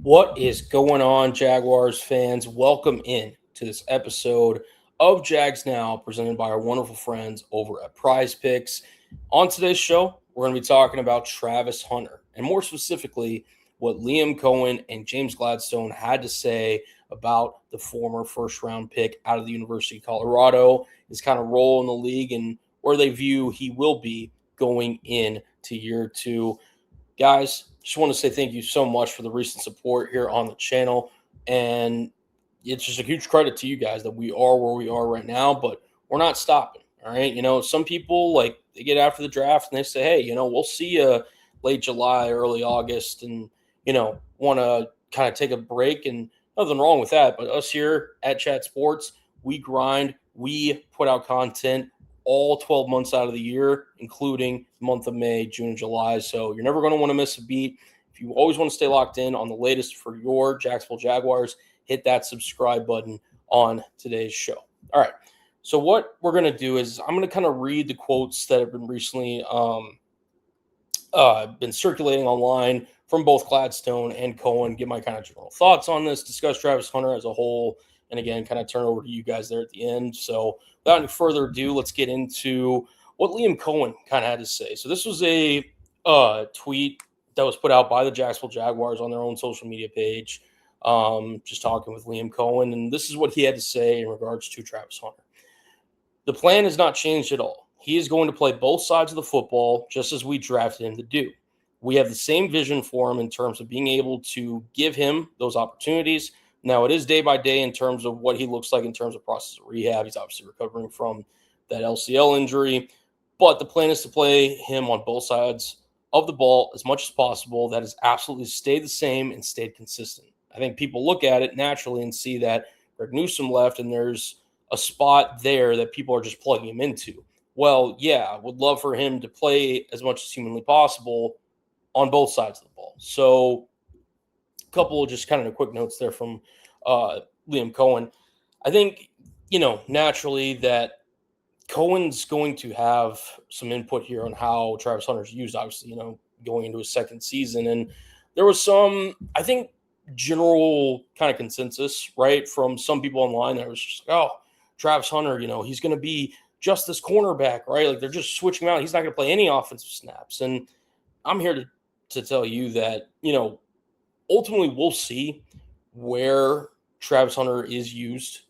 What is going on, Jaguars fans? Welcome in to this episode of Jags Now, presented by our wonderful friends over at Prize Picks. On today's show, we're going to be talking about Travis Hunter, and more specifically, what Liam Cohen and James Gladstone had to say about the former first-round pick out of the University of Colorado, his kind of role in the league, and where they view he will be going into year two. Guys, just want to say thank you so much for the recent support here on the channel. And it's just a huge credit to you guys that we are where we are right now, but we're not stopping. All right. Some people they get after the draft and they say, hey, we'll see you late July, early August, and, want to kind of take a break. And nothing wrong with that. But us here at Chat Sports, we grind, we put out content all 12 months out of the year, including the month of May, June, and July. So you're never going to want to miss a beat. If you always want to stay locked in on the latest for your Jacksonville Jaguars, hit that subscribe button on today's show. All right. So what we're going to do is I'm going to kind of read the quotes that have been recently been circulating online from both Gladstone and Cohen, get my kind of general thoughts on this, discuss Travis Hunter as a whole, and again, kind of turn over to you guys there at the end. So without any further ado, let's get into what Liam Cohen kind of had to say. So this was a tweet that was put out by the Jacksonville Jaguars on their own social media page, just talking with Liam Cohen. And this is what he had to say in regards to Travis Hunter. The plan has not changed at all. He is going to play both sides of the football just as we drafted him to do. We have the same vision for him in terms of being able to give him those opportunities. Now, it is day by day in terms of what he looks like in terms of process of rehab. He's obviously recovering from that LCL injury. But the plan is to play him on both sides of the ball as much as possible. That has absolutely stayed the same and stayed consistent. I think people look at it naturally and see that Greg Newsome left and there's a spot there that people are just plugging him into. Well, yeah, I would love for him to play as much as humanly possible on both sides of the ball. So a couple of just kind of quick notes there from Liam Cohen. I think, naturally that Cohen's going to have some input here on how Travis Hunter's used, obviously, going into his second season. And there was some, I think, general kind of consensus, right, from some people online that was just like, oh, Travis Hunter, he's going to be just this cornerback, right? Like they're just switching him out. He's not going to play any offensive snaps. And I'm here to tell you that, ultimately we'll see where Travis Hunter is used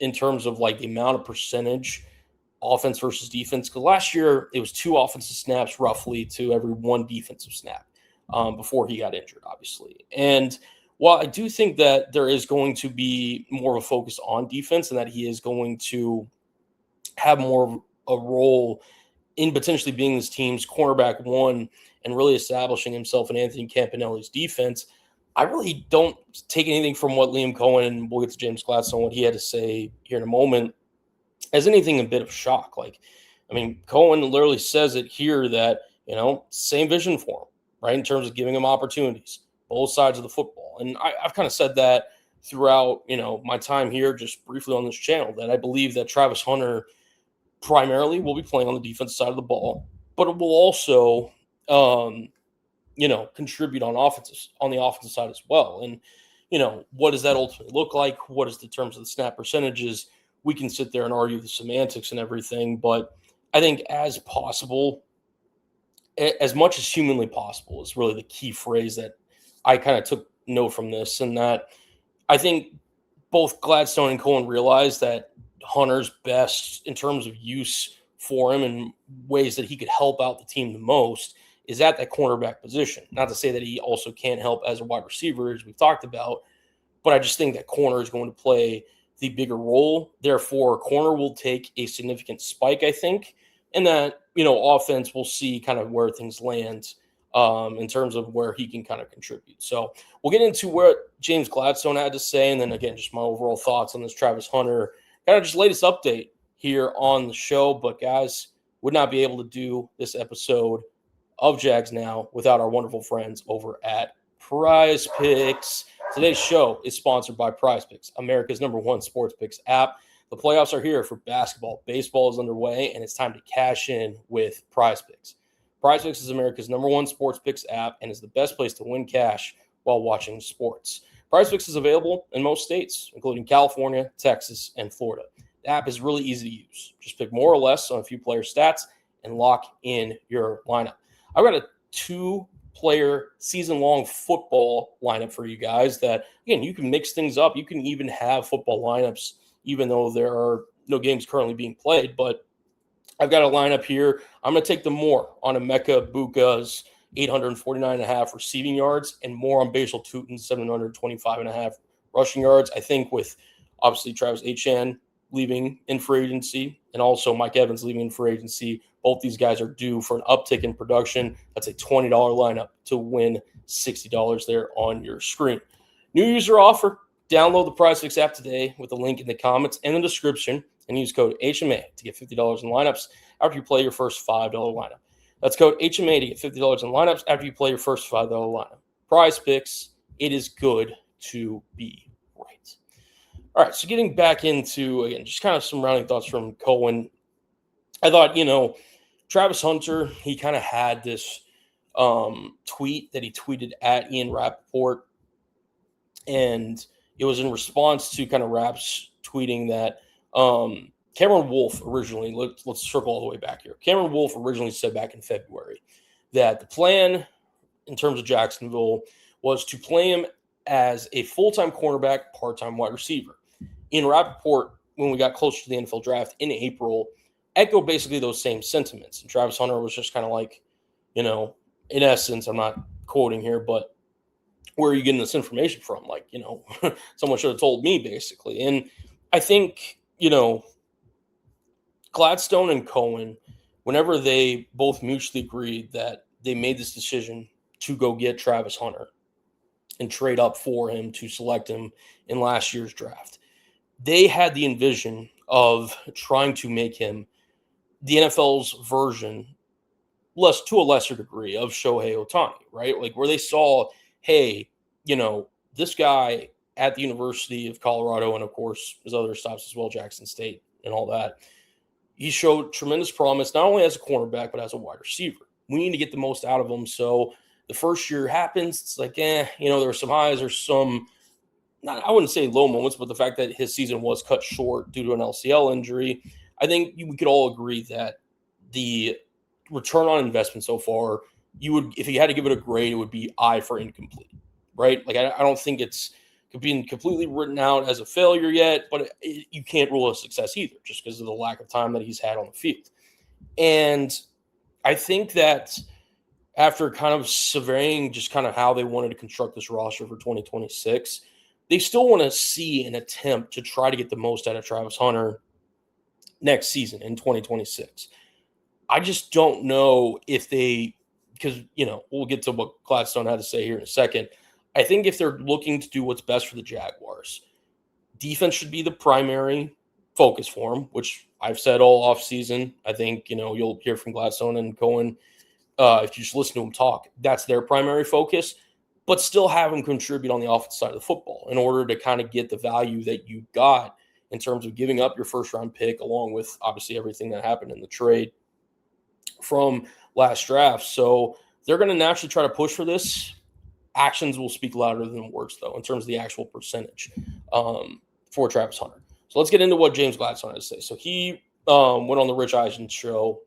in terms of the amount of percentage offense versus defense. Because last year it was 2 offensive snaps roughly to every 1 defensive snap before he got injured, obviously. And while I do think that there is going to be more of a focus on defense and that he is going to have more of a role in potentially being this team's cornerback one and really establishing himself in Anthony Campanelli's defense, I really don't take anything from what Liam Cohen, and we'll get to James Gladstone, what he had to say here in a moment, as anything a bit of shock. Cohen literally says it here that, same vision for him, right, in terms of giving him opportunities, both sides of the football. And I've kind of said that throughout, my time here, just briefly on this channel, that I believe that Travis Hunter primarily will be playing on the defensive side of the ball, but it will also, contribute on the offensive side as well. And, what does that ultimately look like? What is the terms of the snap percentages? We can sit there and argue the semantics and everything, but I think as much as humanly possible is really the key phrase that I kind of took note from this, and that I think both Gladstone and Cohen realized that Hunter's best in terms of use for him and ways that he could help out the team the most is at that cornerback position. Not to say that he also can't help as a wide receiver, as we've talked about, but I just think that corner is going to play the bigger role. Therefore, corner will take a significant spike, I think, and that, offense will see kind of where things land in terms of where he can kind of contribute. So we'll get into what James Gladstone had to say, and then again, just my overall thoughts on this Travis Hunter, kind of just latest update here on the show. But guys, would not be able to do this episode of Jags Now without our wonderful friends over at Prize Picks. Today's show is sponsored by Prize Picks, America's #1 sports picks app. The playoffs are here for basketball. Baseball is underway, and it's time to cash in with Prize Picks. Prize Picks is America's #1 sports picks app and is the best place to win cash while watching sports. PrizePicks is available in most states, including California, Texas, and Florida. The app is really easy to use. Just pick more or less on a few player stats and lock in your lineup. I've got a 2-player season-long football lineup for you guys that, again, you can mix things up. You can even have football lineups, even though there are no games currently being played. But I've got a lineup here. I'm going to take the more on Emeka Buka's 849.5 receiving yards and more on Basal Tutin's 725.5 rushing yards. I think with obviously Travis Etienne leaving in free agency and also Mike Evans leaving in free agency, both these guys are due for an uptick in production. That's a $20 lineup to win $60 there on your screen. New user offer. Download the PrizePicks app today with the link in the comments and the description and use code HMA to get $50 in lineups after you play your first $5 lineup. That's code HMA to get $50 in lineups after you play your first $5 lineup. PrizePicks, it is good to be right. All right, so getting back into, again, just kind of some rounding thoughts from Cohen. I thought, Travis Hunter, he kind of had this tweet that he tweeted at Ian Rappaport, and it was in response to kind of Raps tweeting that Cameron Wolfe originally, let's circle all the way back here. Cameron Wolfe originally said back in February that the plan in terms of Jacksonville was to play him as a full-time cornerback, part-time wide receiver. In Rappaport, when we got closer to the NFL draft in April, echoed basically those same sentiments. And Travis Hunter was just kind of like, in essence, I'm not quoting here, but where are you getting this information from? Like, someone should have told me, basically. And I think, Gladstone and Cohen, whenever they both mutually agreed that they made this decision to go get Travis Hunter and trade up for him to select him in last year's draft, they had the envision of trying to make him the NFL's version, to a lesser degree, of Shohei Ohtani, right? Like where they saw, hey, this guy at the University of Colorado and, of course, his other stops as well, Jackson State and all that, he showed tremendous promise, not only as a cornerback, but as a wide receiver. We need to get the most out of him. So the first year happens. It's like, there were some highs or some, I wouldn't say low moments, but the fact that his season was cut short due to an LCL injury, I think we could all agree that the return on investment so far, if you had to give it a grade, it would be I for incomplete, right? Like, I don't think it's being completely written out as a failure yet, but you can't rule a success either just because of the lack of time that he's had on the field. And I think that after kind of surveying just kind of how they wanted to construct this roster for 2026, they still want to see an attempt to try to get the most out of Travis Hunter next season in 2026. I just don't know if because, we'll get to what Gladstone had to say here in a second. I think if they're looking to do what's best for the Jaguars, defense should be the primary focus for them, which I've said all offseason. I think, you'll hear from Gladstone and Cohen if you just listen to them talk. That's their primary focus, but still have them contribute on the offensive side of the football in order to kind of get the value that you got in terms of giving up your first-round pick, along with, obviously, everything that happened in the trade from last draft. So they're going to naturally try to push for this. Actions will speak louder than words, though, in terms of the actual percentage for Travis Hunter. So let's get into what James Gladstone had to say. So he went on the Rich Eisen show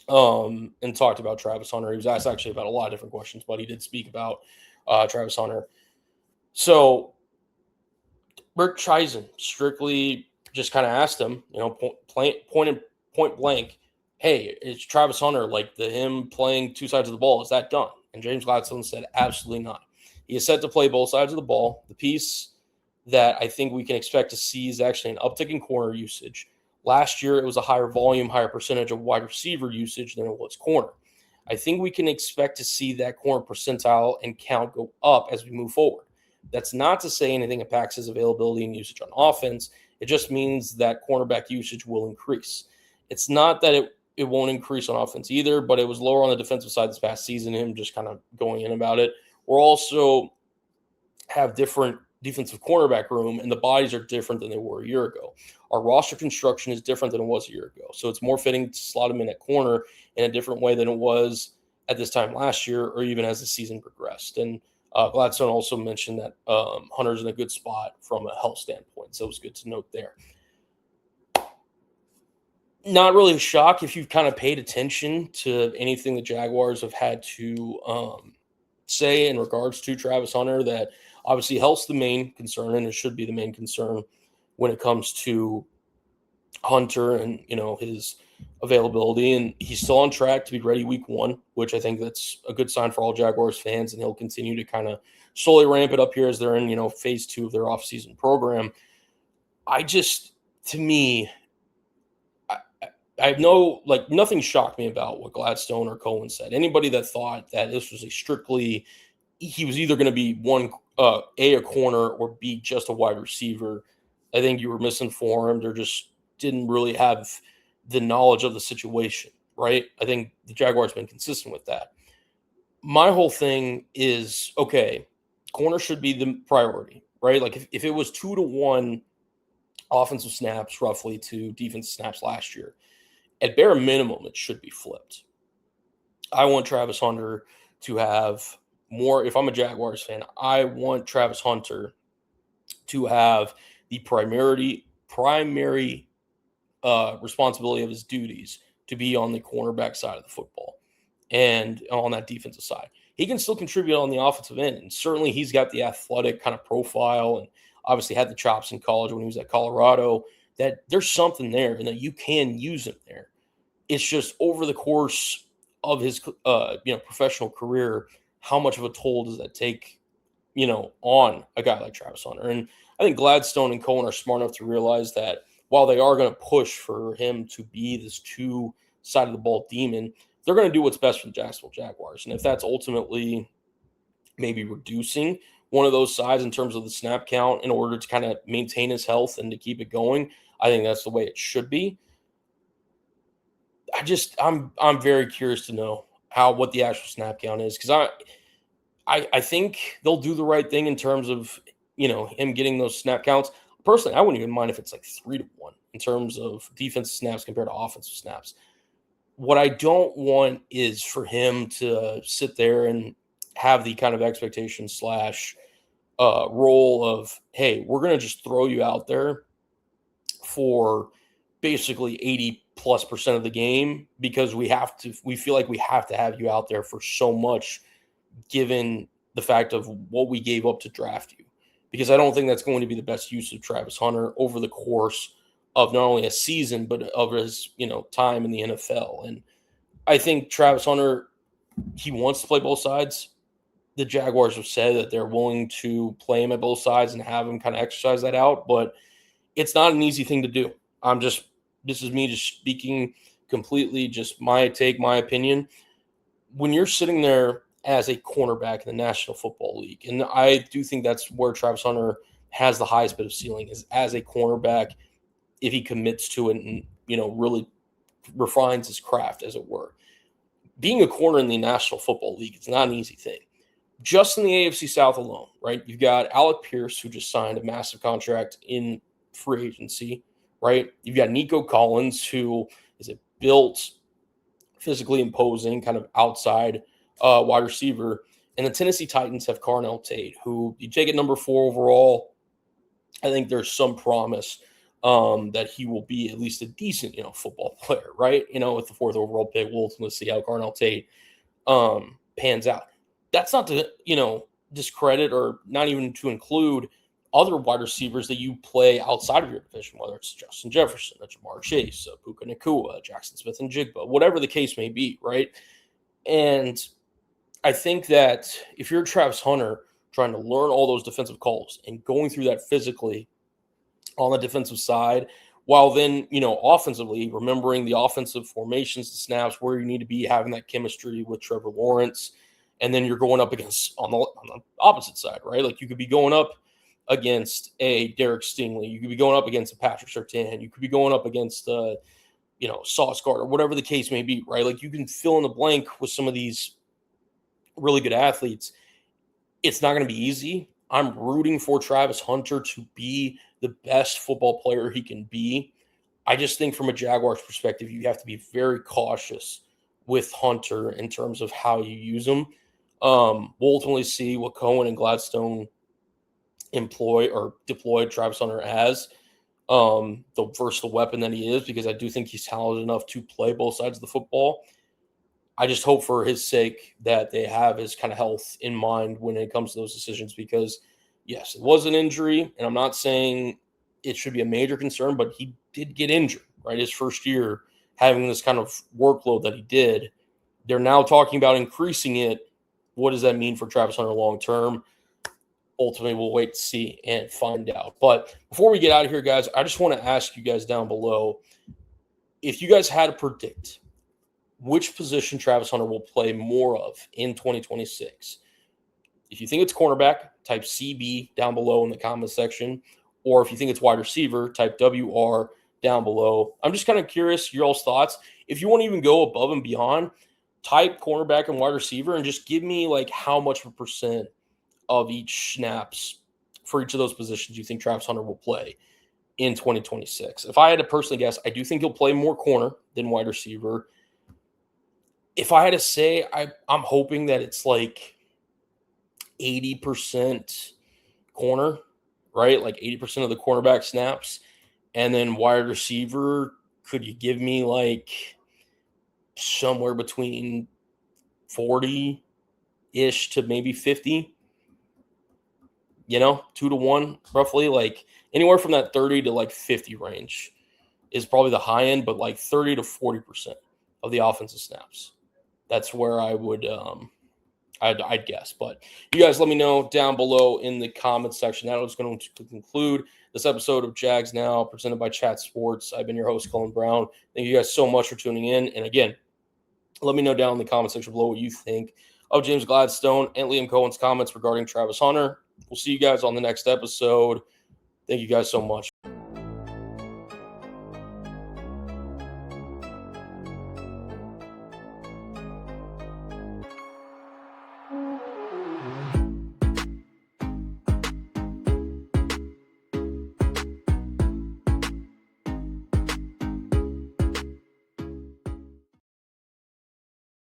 and talked about Travis Hunter. He was asked actually about a lot of different questions, but he did speak about Travis Hunter. So Rich Eisen strictly just kind of asked him, point blank, hey, is Travis Hunter, like him playing two sides of the ball, is that done? And James Gladstone said, absolutely not. He is set to play both sides of the ball. The piece that I think we can expect to see is actually an uptick in corner usage. Last year, it was a higher volume, higher percentage of wide receiver usage than it was corner. I think we can expect to see that corner percentile and count go up as we move forward. That's not to say anything impacts his availability and usage on offense. It just means that cornerback usage will increase. It's not that it won't increase on offense either, but it was lower on the defensive side this past season, him just kind of going in about it. We're also have different defensive cornerback room, and the bodies are different than they were a year ago. Our roster construction is different than it was a year ago. So it's more fitting to slot him in at corner in a different way than it was at this time last year or even as the season progressed. And Gladstone also mentioned that Hunter's in a good spot from a health standpoint, so it was good to note there. Not really a shock if you've kind of paid attention to anything the Jaguars have had to say in regards to Travis Hunter, that obviously health's the main concern, and it should be the main concern when it comes to Hunter and, his availability. And he's still on track to be ready week 1, which I think that's a good sign for all Jaguars fans, and he'll continue to kind of slowly ramp it up here as they're in, phase 2 of their offseason program. To me, I have nothing shocked me about what Gladstone or Coen said. Anybody that thought that this was he was either going to be one, a corner, or B, just a wide receiver, I think you were misinformed or just didn't really have the knowledge of the situation, right? I think the Jaguars have been consistent with that. My whole thing is, okay, corner should be the priority, right? Like if it was 2-1 offensive snaps roughly to defensive snaps last year, at bare minimum, it should be flipped. I want Travis Hunter to have more. If I'm a Jaguars fan, I want Travis Hunter to have the primary responsibility of his duties to be on the cornerback side of the football and on that defensive side. He can still contribute on the offensive end, and certainly he's got the athletic kind of profile and obviously had the chops in college when he was at Colorado, that there's something there and that you can use him there. It's just over the course of his professional career, how much of a toll does that take, on a guy like Travis Hunter? And I think Gladstone and Cohen are smart enough to realize that while they are going to push for him to be this two-sided the ball demon, they're going to do what's best for the Jacksonville Jaguars. And if that's ultimately maybe reducing one of those sides in terms of the snap count in order to kind of maintain his health and to keep it going, I think that's the way it should be. I'm very curious to know what the actual snap count is, because I think they'll do the right thing in terms of him getting those snap counts. Personally, I wouldn't even mind if it's like 3-1 in terms of defensive snaps compared to offensive snaps. What I don't want is for him to sit there and have the kind of expectation / role of, hey, we're going to just throw you out there for basically 80+% of the game because we feel like we have to have you out there for so much given the fact of what we gave up to draft you. Because I don't think that's going to be the best use of Travis Hunter over the course of not only a season, but of his, time in the NFL. And I think Travis Hunter, he wants to play both sides. The Jaguars have said that they're willing to play him at both sides and have him kind of exercise that out, but it's not an easy thing to do. This is me just speaking completely, just my take, my opinion. When you're sitting there as a cornerback in the National Football League, and I do think that's where Travis Hunter has the highest bit of ceiling, is as a cornerback, if he commits to it and, really refines his craft, as it were. Being a corner in the National Football League, it's not an easy thing. Just in the AFC South alone, right? You've got Alec Pierce, who just signed a massive contract in free agency, right? You've got Nico Collins, who is a built, physically imposing, kind of outside wide receiver. And the Tennessee Titans have Carnell Tate, who you take at number 4 overall. I think there's some promise that he will be at least a decent, football player, right? With the 4th overall pick, we'll ultimately see how Carnell Tate pans out. That's not to, discredit or not even to include other wide receivers that you play outside of your division, whether it's Justin Jefferson, Jamar Chase, Puka Nacua, Jackson Smith and Jigba, whatever the case may be, right? And I think that if you're Travis Hunter trying to learn all those defensive calls and going through that physically on the defensive side, while then, offensively, remembering the offensive formations, the snaps, where you need to be, having that chemistry with Trevor Lawrence, and then you're going up against on the opposite side, right? Like you could be going up against a Derek Stingley. You could be going up against a Patrick Surtain. You could be going up against Sauce Gardner, whatever the case may be, right? Like you can fill in the blank with some of these really good athletes. It's not going to be easy. I'm rooting for Travis Hunter to be the best football player he can be. I just think from a Jaguars perspective, you have to be very cautious with Hunter in terms of how you use him. We'll ultimately see what Cohen and Gladstone employ or deploy Travis Hunter as the versatile weapon that he is, because I do think he's talented enough to play both sides of the football. I just hope for his sake that they have his kind of health in mind when it comes to those decisions, because yes, it was an injury, and I'm not saying it should be a major concern, but he did get injured, right? His first year having this kind of workload that he did. They're now talking about increasing it. What does that mean for Travis Hunter long term? Ultimately, we'll wait to see and find out. But before we get out of here, guys, I just want to ask you guys down below, if you guys had to predict which position Travis Hunter will play more of in 2026. If you think it's cornerback, type CB down below in the comment section. Or if you think it's wide receiver, type WR down below. I'm just kind of curious your all's thoughts. If you want to even go above and beyond, type cornerback and wide receiver and just give me like how much of a percent of each snaps for each of those positions you think Travis Hunter will play in 2026. If I had to personally guess, I do think he'll play more corner than wide receiver. If I had to say, I'm hoping that it's like 80% corner, right? Like 80% of the cornerback snaps. And then wide receiver, could you give me like somewhere between 40-ish to maybe 50? 2-1, roughly. Like anywhere from that 30 to like 50 range is probably the high end, but like 30 to 40% of the offensive snaps. That's where I would I'd guess. But you guys let me know down below in the comments section. That was going to conclude this episode of Jags Now, presented by Chat Sports. I've been your host, Coen Brown. Thank you guys so much for tuning in. And again, let me know down in the comment section below what you think of James Gladstone and Liam Cohen's comments regarding Travis Hunter. We'll see you guys on the next episode. Thank you guys so much.